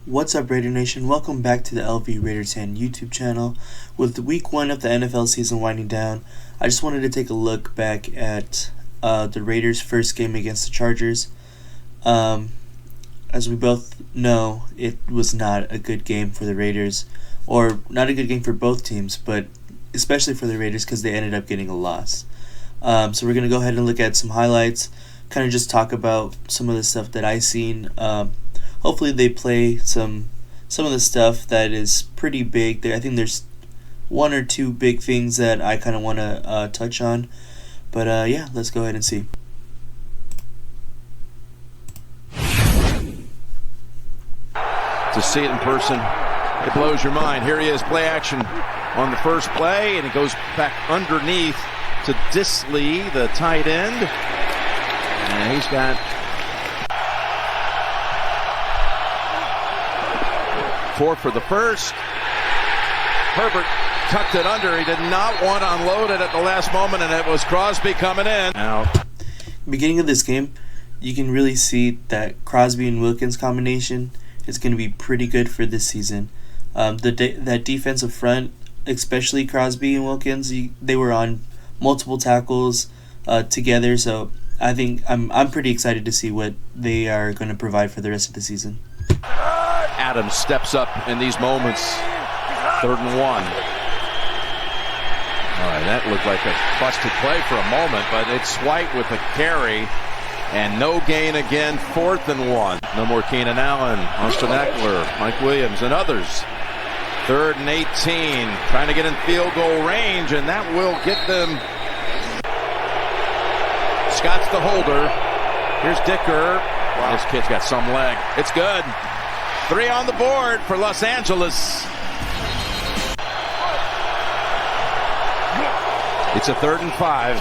What's up, Raider Nation? Welcome back to the LV Raiders Fan YouTube channel. With week 1 of the NFL season winding down, I just wanted to take a look back at the Raiders' first game against the Chargers. As we both know, it was not a good game for the Raiders, or not a good game for both teams, but especially for the Raiders because they ended up getting a loss. So we're going to go ahead and look at some highlights, kind of just talk about some of the stuff that I've seen. Hopefully they play some of the stuff that is pretty big. I think there's one or two big things that I kind of want to touch on. But yeah, let's go ahead and see. To see it in person, it blows your mind. Here he is, play action on the first play, and it goes back underneath to Dissly, the tight end. And he's got 4 for the first. Herbert tucked it under. He did not want to unload it at the last moment, and it was Crosby coming in. Now, beginning of this game, you can really see that Crosby and Wilkins combination is going to be pretty good for this season. That defensive front, especially Crosby and Wilkins, they were on multiple tackles together. So I think I'm pretty excited to see what they are going to provide for the rest of the season. Adams steps up in these moments. 3rd and 1. All right, that looked like a busted play for a moment, but it's White with a carry. And no gain again, 4th and 1. No more Keenan Allen, Austin Eckler, Mike Williams, and others. 3rd and 18, trying to get in field goal range, and that will get them. Scott's the holder. Here's Dicker. Wow. This kid's got some leg. It's good. 3 on the board for Los Angeles. It's a 3rd and 5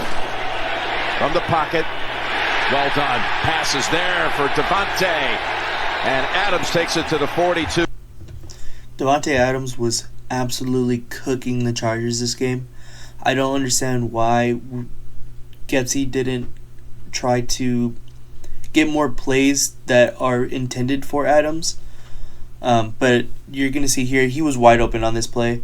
from the pocket. Well done. Passes there for Davante. And Adams takes it to the 42. Davante Adams was absolutely cooking the Chargers this game. I don't understand why Getsy didn't try to get more plays that are intended for Adams. But you're going to see here, he was wide open on this play.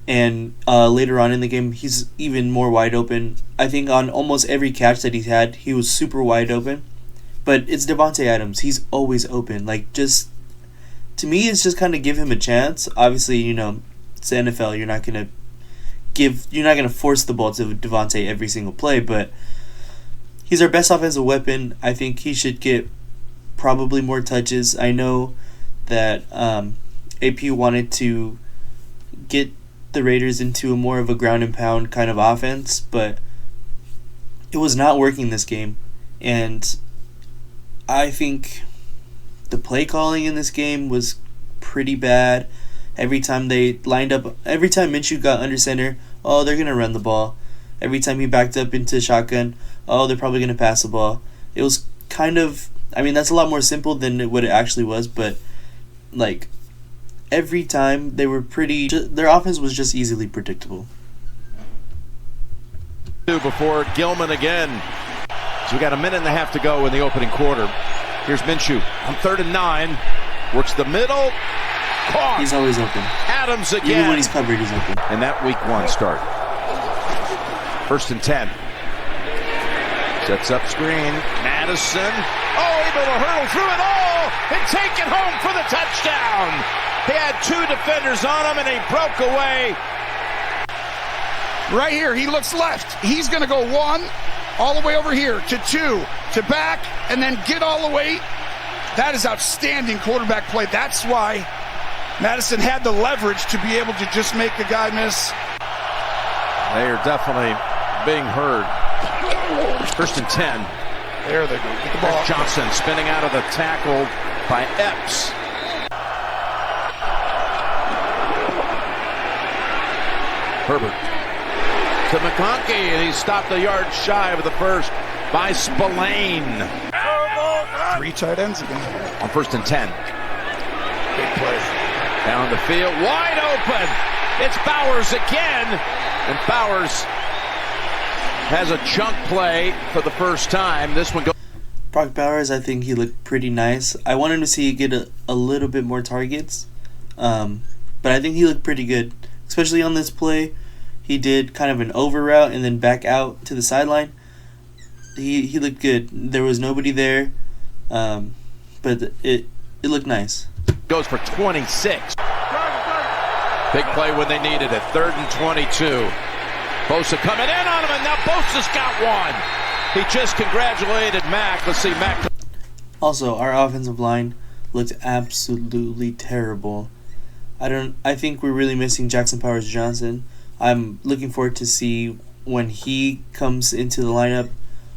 And later on in the game, he's even more wide open. I think on almost every catch that he's had, he was super wide open. But it's Davante Adams. He's always open. To me, it's just kind of give him a chance. Obviously, it's the NFL. You're not gonna force the ball to Davante every single play. But he's our best offensive weapon. I think he should get probably more touches. I know that AP wanted to get the Raiders into more of a ground and pound kind of offense, but it was not working this game. And I think the play calling in this game was pretty bad. Every time they lined up, every time Minshew got under center, oh, they're going to run the ball. Every time he backed up into shotgun, oh, they're probably going to pass the ball. It was kind of, that's a lot more simple than what it actually was, but every time they were their offense was just easily predictable. Before Gilman again. So we got a minute and a half to go in the opening quarter. Here's Minshew on 3rd and 9. Works the middle. Caught. He's always open. Adams again. Even when he's covered, he's open. And that week 1 start. 1st and 10. Sets up screen. Madison. Oh, able to hurdle through it all and take it home for the touchdown. He had 2 defenders on him, and he broke away. Right here, he looks left. He's going to go 1, all the way over here, to 2, to back, and then get all the way. That is outstanding quarterback play. That's why Madison had the leverage to be able to just make the guy miss. They are definitely being heard. 1st and 10. There they go. Get the ball. Johnson spinning out of the tackle by Epps. Herbert to McConkey, and he stopped a yard shy of the first by Spillane. 3 tight ends again. On 1st and 10. Big play. Down the field, wide open. It's Bowers again, and Bowers has a chunk play for the first time. This one goes. Brock Bowers, I think he looked pretty nice. I wanted to see he get a little bit more targets, but I think he looked pretty good, especially on this play. He did kind of an over route and then back out to the sideline. He looked good. There was nobody there, but it looked nice. Goes for 26. Big play when they needed it. 3rd and 22. Bosa coming in on him, and now Bosa's got one. He just congratulated Mack. Let's see Mack. Also, our offensive line looked absolutely terrible. I think we're really missing Jackson Powers Johnson. I'm looking forward to see when he comes into the lineup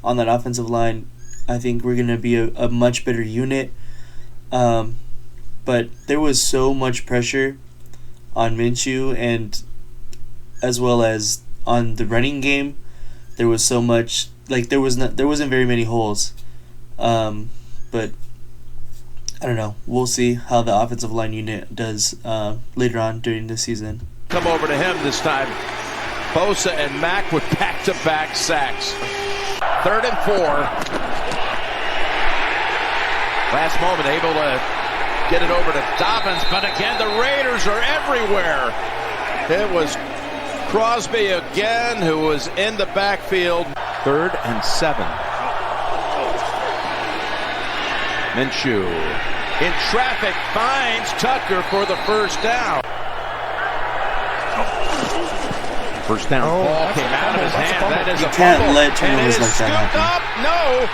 on that offensive line. I think we're going to be a much better unit. But there was so much pressure on Minshew, and as well as on the running game. There was so much, there wasn't very many holes. But I don't know. We'll see how the offensive line unit does later on during the season. Come over to him this time. Bosa and Mack with back-to-back sacks. 3rd and 4. Last moment, able to get it over to Dobbins, but again, the Raiders are everywhere. It was Crosby again, who was in the backfield. 3rd and 7. Minshew in traffic finds Tucker for the first down. First down ball came out of his hand. That is a fumble. You can't let turnovers like that happen. Up. No.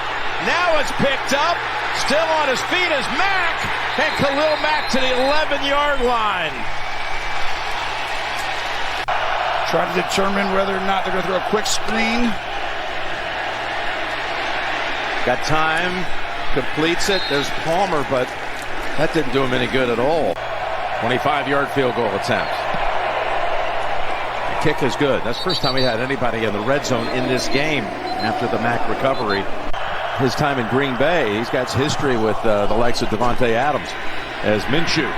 Now it's picked up. Still on his feet is Mack. And Khalil Mack to the 11-yard line. Try to determine whether or not they're going to throw a quick screen. Got time. Completes it. There's Palmer, but that didn't do him any good at all. 25-yard field goal attempt. The kick is good. That's the first time we had anybody in the red zone in this game after the Mack recovery. His time in Green Bay, he's got history with the likes of Devontae Adams as Minshew.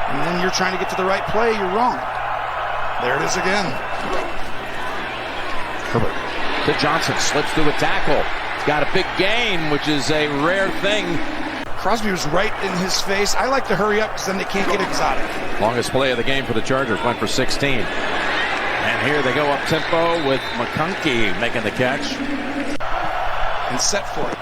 And then you're trying to get to the right play, you're wrong. There it is again. Herbert to Johnson, slips through a tackle. He's got a big gain, which is a rare thing. Crosby was right in his face. I like to hurry up because then they can't get exotic. Longest play of the game for the Chargers, went for 16. And here they go up tempo with McConkey making the catch. And set for it.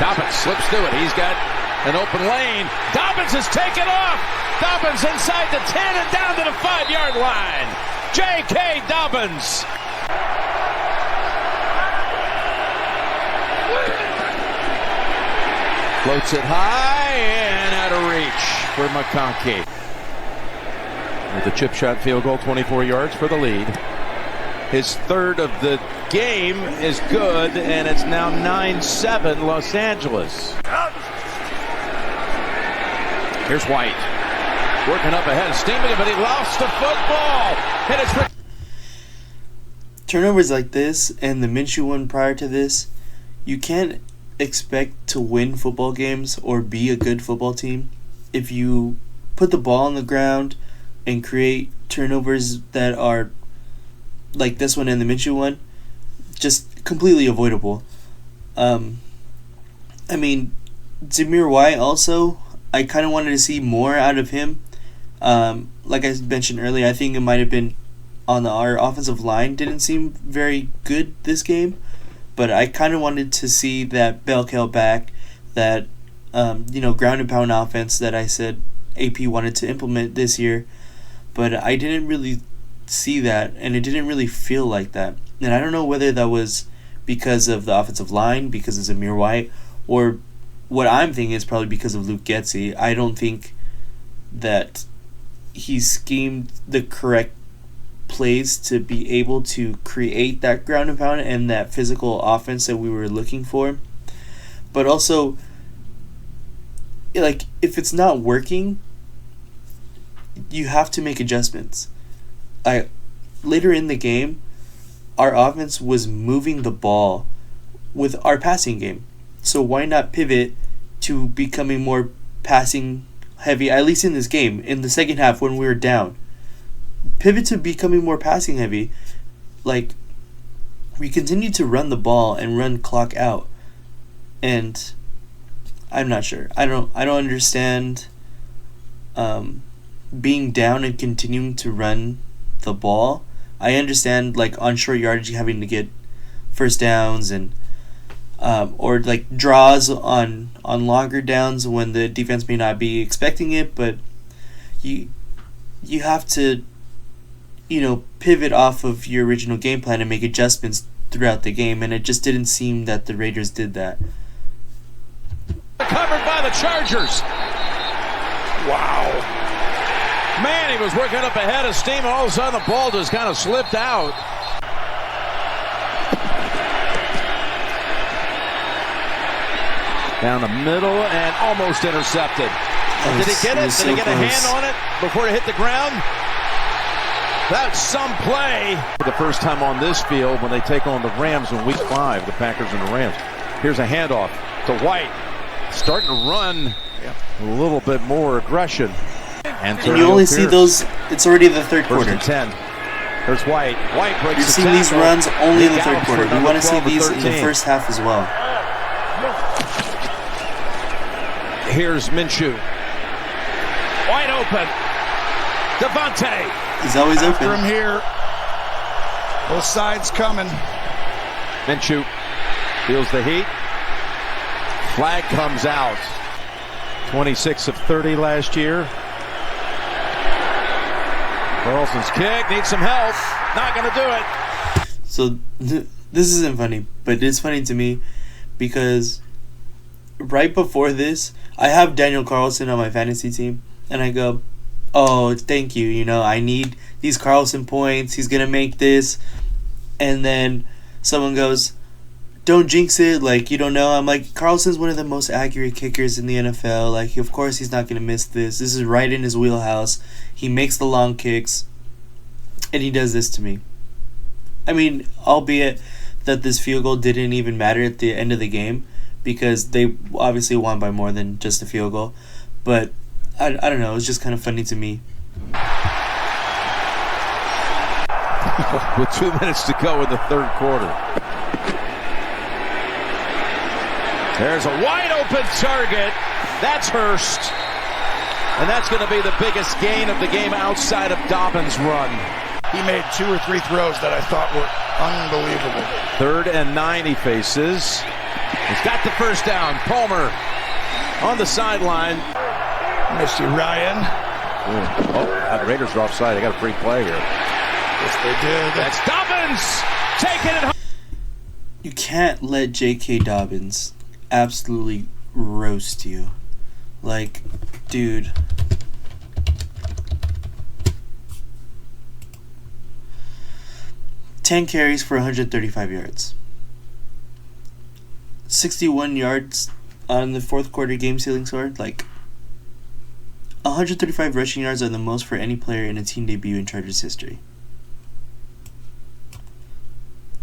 Dobbins slips through it. He's got an open lane. Dobbins is taken off. Dobbins inside the 10 and down to the 5-yard line. J.K. Dobbins. Floats it high and out of reach for McConkey. With a chip shot field goal, 24 yards for the lead. His 3rd of the game is good, and it's now 9-7 Los Angeles. Here's White. Working up ahead, steaming it, but he lost the football. And it's turnovers like this and the Minshew one prior to this, you can't expect to win football games or be a good football team if you put the ball on the ground and create turnovers that are like this one and the Minshew one, just completely avoidable. I mean, Zamir White also, I kind of wanted to see more out of him. Like I mentioned earlier, I think it might have been on our offensive line didn't seem very good this game, but I kind of wanted to see that bell cow back, that ground and pound offense that I said AP wanted to implement this year, but I didn't really see that, and it didn't really feel like that. And I don't know whether that was because of the offensive line, because of Zamir White, or what I'm thinking is probably because of Luke Getsy. I don't think that he schemed the correct plays to be able to create that ground and pound and that physical offense that we were looking for. But also, like, if it's not working, you have to make adjustments. Later in the game, our offense was moving the ball with our passing game. So why not pivot to becoming more passing heavy, at least in this game, in the second half when we were down? Pivot to becoming more passing heavy. Like, we continue to run the ball and run clock out, and I'm not sure. I don't understand being down and continuing to run the ball. I understand like on short yardage having to get first downs and or like draws on longer downs when the defense may not be expecting it, but you have to pivot off of your original game plan and make adjustments throughout the game, and it just didn't seem that the Raiders did that. Covered by the Chargers. Wow. Man, he was working up ahead of steam, and all of a sudden the ball just kind of slipped out. Down the middle and almost intercepted. Did he get it? Did he get a hand on it before it hit the ground? That's some play. For the first time on this field when they take on the Rams in Week 5, the Packers and the Rams. Here's a handoff to White. Starting to run a little bit more aggression. And you only see those, it's already the third quarter. First and 10. There's White. White breaks You're seeing these runs only in the third quarter. We want to see these in the first half as well. Here's Minshew. Wide open. Devontae. He's always After open. him here. Both sides coming. Minshew feels the heat. Flag comes out. 26 of 30 last year. Carlson's kick needs some help. Not going to do it. So this isn't funny, but it's funny to me because right before this, I have Daniel Carlson on my fantasy team, and I go, oh, thank you. I need these Carlson points. He's going to make this. And then someone goes, don't jinx it. Like, you don't know. I'm like, Carlson's one of the most accurate kickers in the NFL. Like, of course he's not going to miss this. This is right in his wheelhouse. He makes the long kicks, and he does this to me. I mean, albeit that this field goal didn't even matter at the end of the game because they obviously won by more than just a field goal. But I don't know. It was just kind of funny to me. With 2 minutes to go in the third quarter. There's a wide open target. That's Hurst. And that's going to be the biggest gain of the game outside of Dobbins' run. He made 2 or 3 throws that I thought were unbelievable. 3rd and 9 he faces. He's got the first down. Palmer on the sideline. Missed you, Ryan. Oh, the Raiders are offside. They got a free play here. Yes, they did. That's Dobbins taking it home. You can't let J.K. Dobbins absolutely roast you. Like, dude. Ten carries for 135 yards. 61 yards on the fourth quarter game ceiling score. Like, 135 rushing yards are the most for any player in a team debut in Chargers history.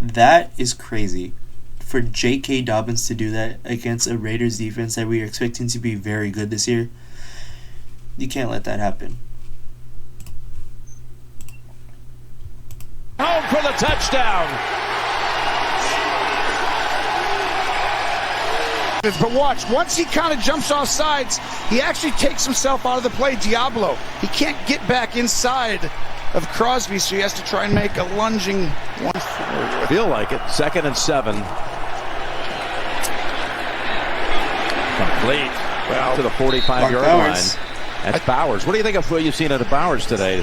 That is crazy. For J.K. Dobbins to do that against a Raiders defense that we are expecting to be very good this year, you can't let that happen. Home for the touchdown. But watch, once he kind of jumps off sides, he actually takes himself out of the play. Diablo, he can't get back inside of Crosby, so he has to try and make a lunging one forward. Feel like it. 2nd and 7. Complete. Well, to the 45-yard line. That's Bowers. What do you think of what you've seen out of Bowers today?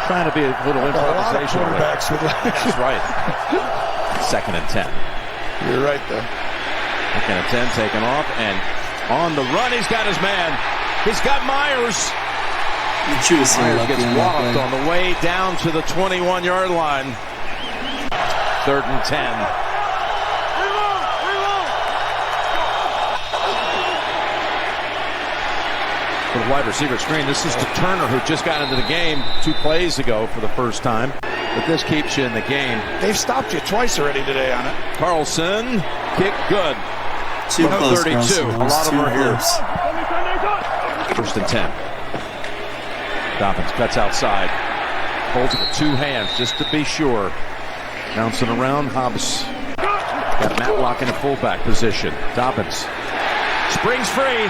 Trying to be a little improvisation. Quarterbacks with That's right. 2nd and 10. You're right there. 2nd and 10 taken off, and on the run, he's got his man. He's got Myers. Myers gets walloped on the way down to the 21-yard line. 3rd and 10. For the wide receiver screen, this is to Turner, who just got into the game 2 plays ago for the first time. But this keeps you in the game. They've stopped you twice already today on it. Carlson, kick good. Too close, 32. Carlson. A lot of them are here. Close. 1st and 10. Dobbins cuts outside. Holds it with 2 hands just to be sure. Bouncing around, Hobbs got Matlock in a fullback position. Dobbins springs free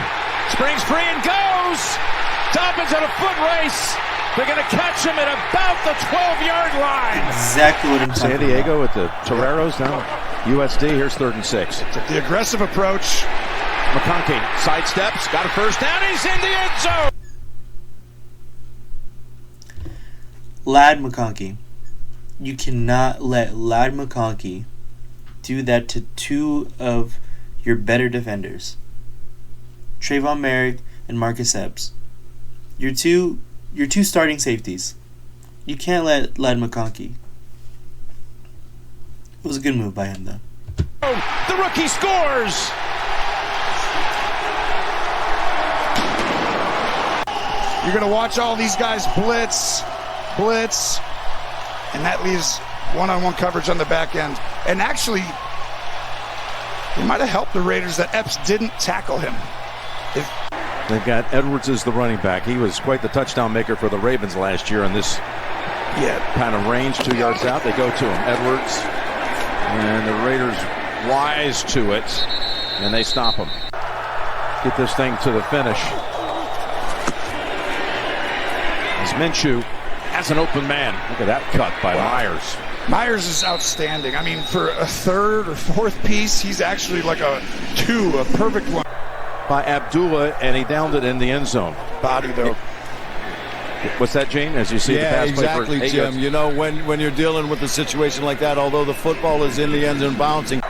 and goes! Dobbins on a foot race. They're going to catch him at about the 12-yard line. Exactly what I'm talking San Diego at the Toreros now. USD, here's 3rd and 6. The aggressive approach. McConkey sidesteps, got a first down, he's in the end zone. Ladd McConkey. You cannot let Ladd McConkey do that to two of your better defenders. Trayvon Merrick and Marcus Epps. Your two starting safeties. You can't let Ladd McConkey. It was a good move by him, though. Oh, the rookie scores! You're going to watch all these guys blitz, and that leaves one-on-one coverage on the back end. And actually, it might have helped the Raiders that Epps didn't tackle him. They've got Edwards as the running back. He was quite the touchdown maker for the Ravens last year in this kind of range, 2 yards out. They go to him, Edwards, and the Raiders wise to it, and they stop him. Get this thing to the finish. As Minshew has an open man. Look at that cut by Myers. Myers is outstanding. I mean, for a 3rd or 4th piece, he's actually like a perfect one. By Abdullah, and he downed it in the end zone. Body, though. What's that, Gene? As you see the pass exactly, play for Jim. You know, when you're dealing with a situation like that, although the football is in the end zone bouncing.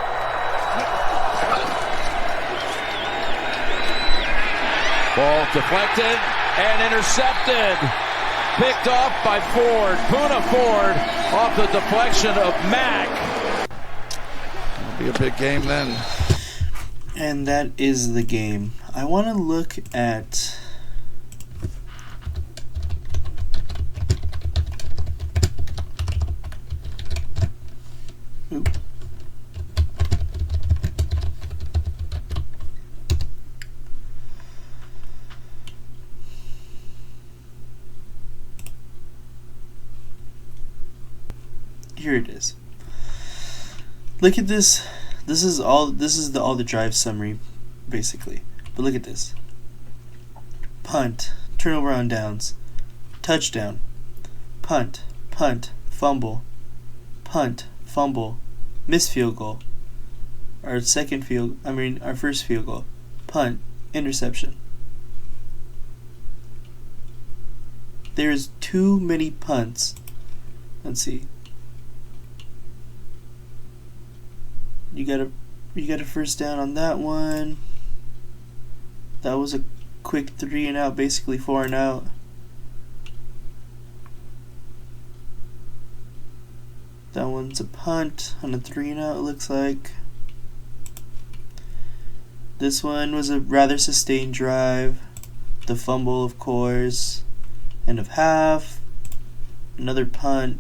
Ball deflected and intercepted. Picked off by Ford. Poona Ford off the deflection of Mack. It'll be a big game then. And that is the game. I want to look at... Oop. Here it is. Look at this. This is all the drive summary, basically. But look at this. Punt, turnover on downs, touchdown, punt, fumble, punt, fumble, missed field goal. Our first field goal, punt, interception. There's too many punts. Let's see. You got a first down on that one. That was a quick 3 and out, basically 4 and out. That one's a punt on a 3 and out, it looks like. This one was a rather sustained drive. The fumble, of course. End of half. Another punt.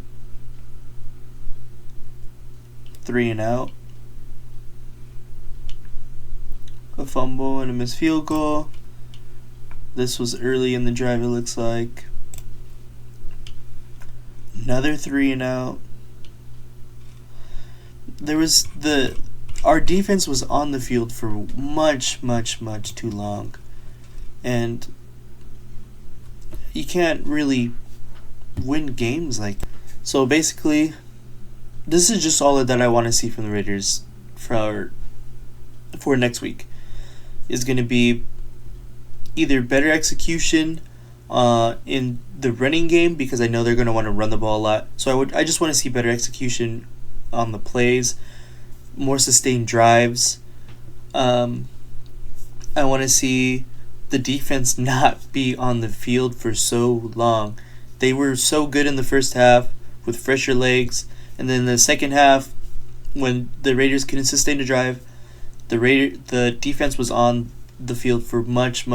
3 and out. A fumble and a missed field goal. This was early in the drive, it looks like. Another 3 and out. Our defense was on the field for much too long. And you can't really win games like that. So basically, this is just all that I want to see from the Raiders for next week. Is going to be either better execution in the running game, because I know they're going to want to run the ball a lot. So I just want to see better execution on the plays, more sustained drives. I want to see the defense not be on the field for so long. They were so good in the first half with fresher legs, and then the second half, when the Raiders couldn't sustain a drive, the defense was on the field for much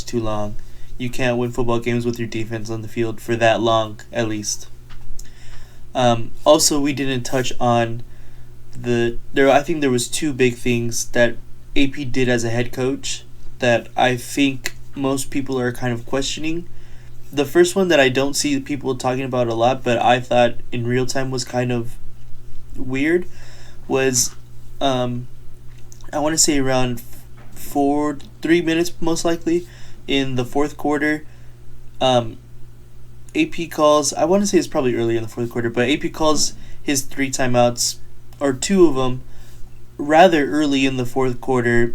too long. You can't win football games with your defense on the field for that long, at least. Also, we didn't touch on I think there was 2 big things that AP did as a head coach that I think most people are kind of questioning. The first one that I don't see people talking about a lot, but I thought in real time was kind of weird was, I want to say around 3 minutes most likely in the fourth quarter. AP calls, I want to say it's probably early in the fourth quarter, but AP calls his 3 timeouts, or 2 of them, rather early in the fourth quarter,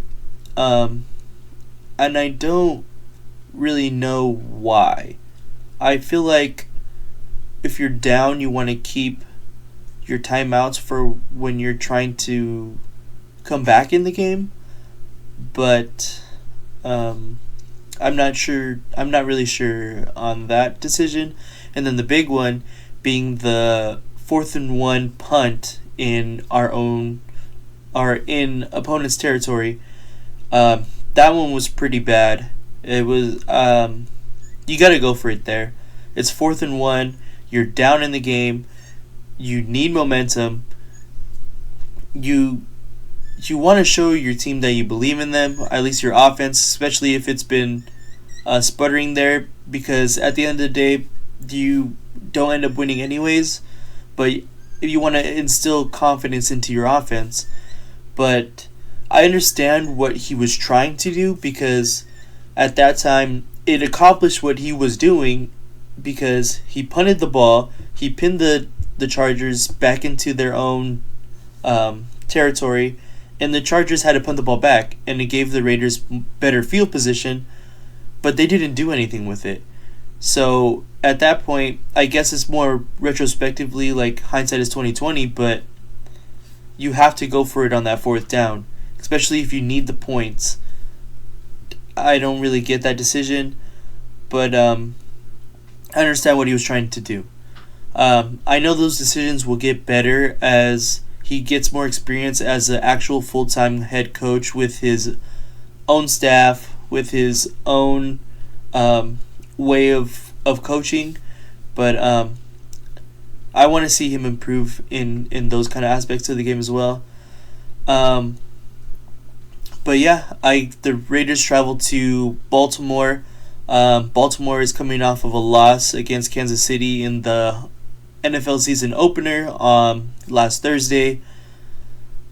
and I don't really know why. I feel like if you're down, you want to keep your timeouts for when you're trying to come back in the game, but I'm not really sure on that decision. And then the big one being the 4th and 1 punt in in opponent's territory. That one was pretty bad. It was you got to go for it there. It's 4th and 1. You're down in the game. You need momentum. You want to show your team that you believe in them, at least your offense, especially if it's been sputtering there, because at the end of the day, you don't end up winning anyways, but if you want to instill confidence into your offense. But I understand what he was trying to do, because at that time, it accomplished what he was doing, because he punted the ball, he pinned the Chargers back into their own territory, and the Chargers had to punt the ball back, and it gave the Raiders better field position, but they didn't do anything with it. So at that point, I guess it's more retrospectively like hindsight is 20/20, but you have to go for it on that 4th down, especially if you need the points. I don't really get that decision, but I understand what he was trying to do. I know those decisions will get better as he gets more experience as an actual full-time head coach with his own staff, with his own way of coaching. But I want to see him improve in those kind of aspects of the game as well. But yeah, the Raiders travel to Baltimore. Baltimore is coming off of a loss against Kansas City in the NFL season opener last Thursday.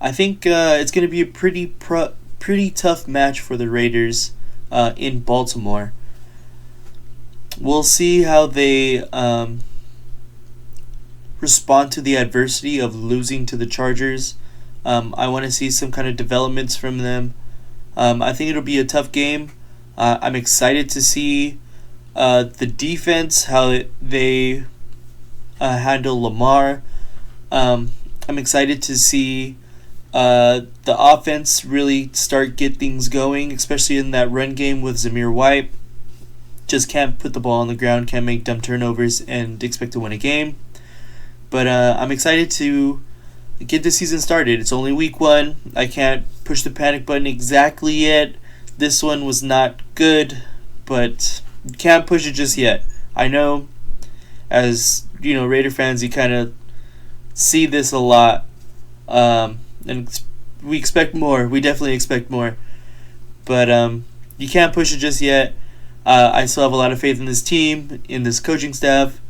I think it's going to be a pretty tough match for the Raiders in Baltimore. We'll see how they respond to the adversity of losing to the Chargers. I want to see some kind of developments from them. I think it'll be a tough game. I'm excited to see the defense, how they handle Lamar. I'm excited to see the offense really get things going, especially in that run game with Zamir White. Just can't put the ball on the ground, can't make dumb turnovers, and expect to win a game. But I'm excited to get the season started. It's only week 1. I can't push the panic button exactly yet. This one was not good, but you can't push it just yet. I know, as Raider fans, you kind of see this a lot, and we expect more. We definitely expect more, but you can't push it just yet. I still have a lot of faith in this team, in this coaching staff,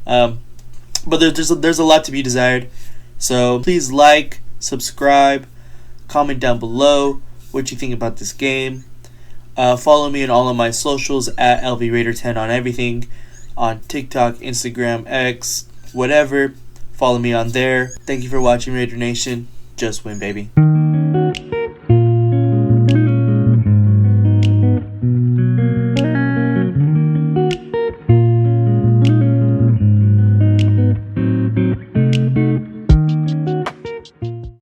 but there's a lot to be desired. So please like, subscribe, comment down below what you think about this game. Follow me on all of my socials at LVRaider10 on everything, on TikTok, Instagram, X, whatever. Follow me on there. Thank you for watching, Raider Nation. Just win, baby.